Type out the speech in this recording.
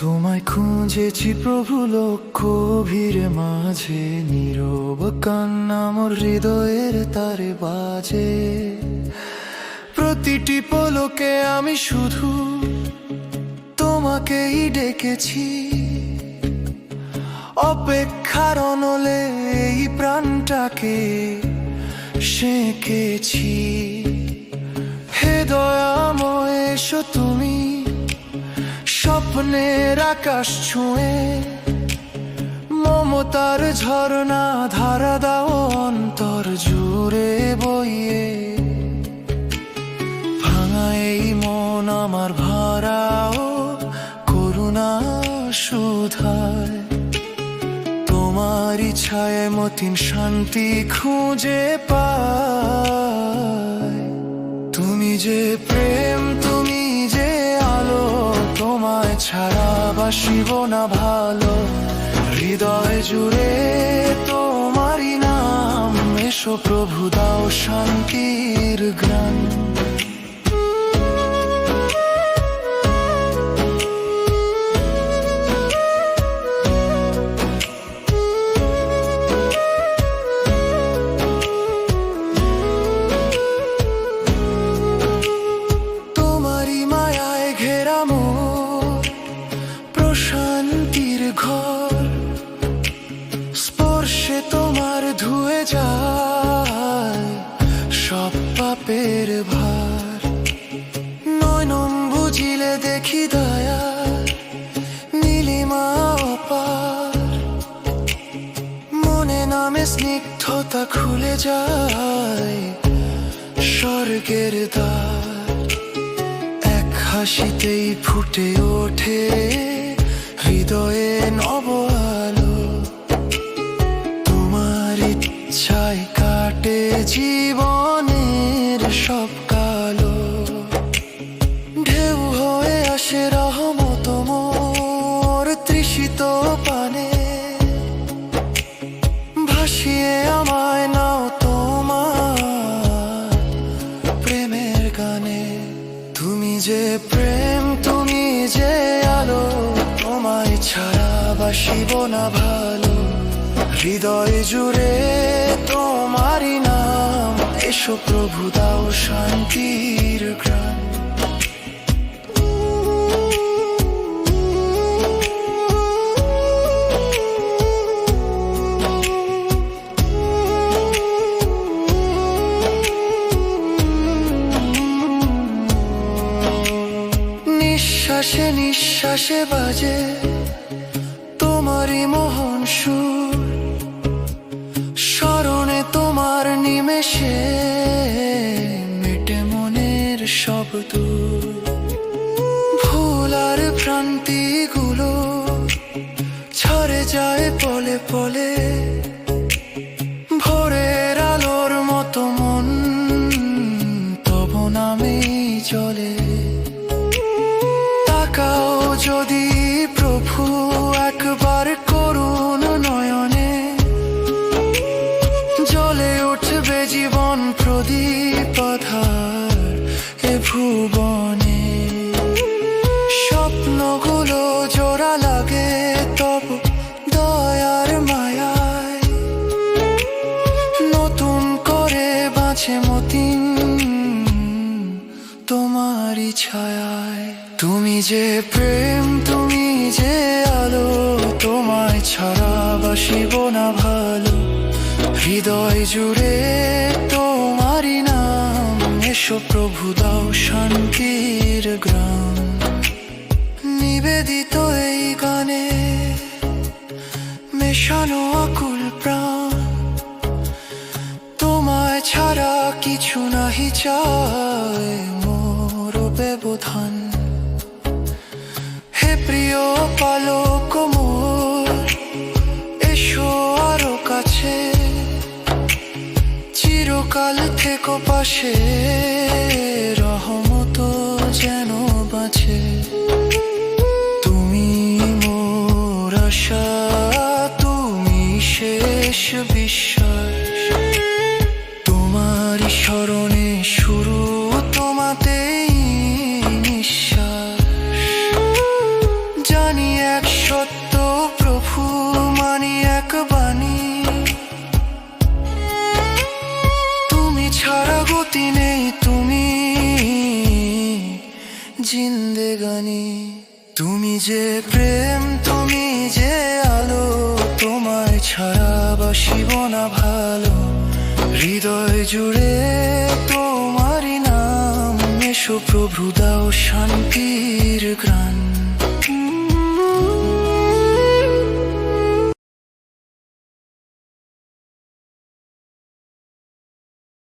তোমায় খুঁজেছি প্রভু লক্ষ্য ভিড়ে মাঝে, নীরব কান্না মোর হৃদয়ের তারে বাজে। প্রতিটি পলকে আমি শুধু তোমাকেই ডেকেছি, অপেক্ষার অনলে এই প্রাণটাকে সেঁকেছি। হে দয়াময় এসো তুমি, স্বপ্নের আকাশ ছুঁয়ে মমতার ঝর্ণা ধারা দাও অন্তর জুড়ে বইয়ে। ভাঙা এই মন আমার ভরাও করুণা সুধায়, তোমার ইচ্ছায় মতিন শান্তি খুঁজে পায়। তুমি যে প্রেম, তুমি যে আলো, তোমায় ছাড়া বাসিব না ভালো। হৃদয় জুড়ে তোমারই নাম, এসো প্রভু দাও শান্তির গ্রাণ। শান্তির ঘর স্পর্শে তোমার ধুয়ে যায় সব পাপের ভার। নয়ন বুঝিলে দেখি দয়া নীলিমা অপার, মনে নামে স্নিগ্ধতা খুলে যায় স্বর্গের দ্বার। এক হাসিতেই ফুটে ওঠে হৃদয়ে নব আলো, তোমার ইচ্ছায় কাটে জীবনের সব কালো। ঢেউ হয়ে আসে রহমত মোর তৃষিত পানে, ভাসিয়ে আমায় নাও তোমার প্রেমের গানে। তুমি যে প্রেম, তুমি যে আলো, তোমায় ছাড়া বাসিব না ভালো। হৃদয় জুড়ে তোমারই নাম, এসো প্রভু দাও শান্তির গ্রাণ। নিঃশ্বাসে নিঃশ্বাসে বাজে তোমারই মোহন সুর, স্মরণে তোমার নিমেষে মেটে মনের সব দূর। ভুল আর ভ্রান্তিগুলো ঝরে যায় পলে পলে, ভোরের আলোর মতো মন তব নামেই চলে। তাকাও যদি প্রভু একবার করুণ নয়নে, জ্বলে উঠবে জীবন প্রদীপ আধার এ ভুবনে। স্বপ্নগুলো জোড়া লাগে তব দয়ার মায়ায়, নতুন করে বাঁচে মতিন তোমারই ছায়ায়। তুমি যে প্রেম, তুমি যে আলো, তোমায় ছাড়া বাসিব না ভালো। হৃদয় জুড়ে তোমারই নাম, এসো প্রভু দাও শান্তির গ্রাম। নিবেদিত এই গানে মেশানো আকুল প্রাণ, তোমায় ছাড়া কিছু নাহি চায় মোর ব্যবধান। হে প্রিয় পালক মোর, এসো আরো কাছে, চিরকাল থেকো পাশে রহমত শুরু, তোমাতেই নিঃশ্বাস। জানি এক সত্য প্রভু, মানি এক বাণী, তুমি ছাড়া গতি নেই, তুমি জিন্দেগানি। তুমি যে প্রেম, তুমি যে আলো, তোমায় ছাড়া বাসিব না ভালো। হৃদয় জুড়ে তোমারই নাম, এসো প্রভু দাও শান্তির গ্রাণ।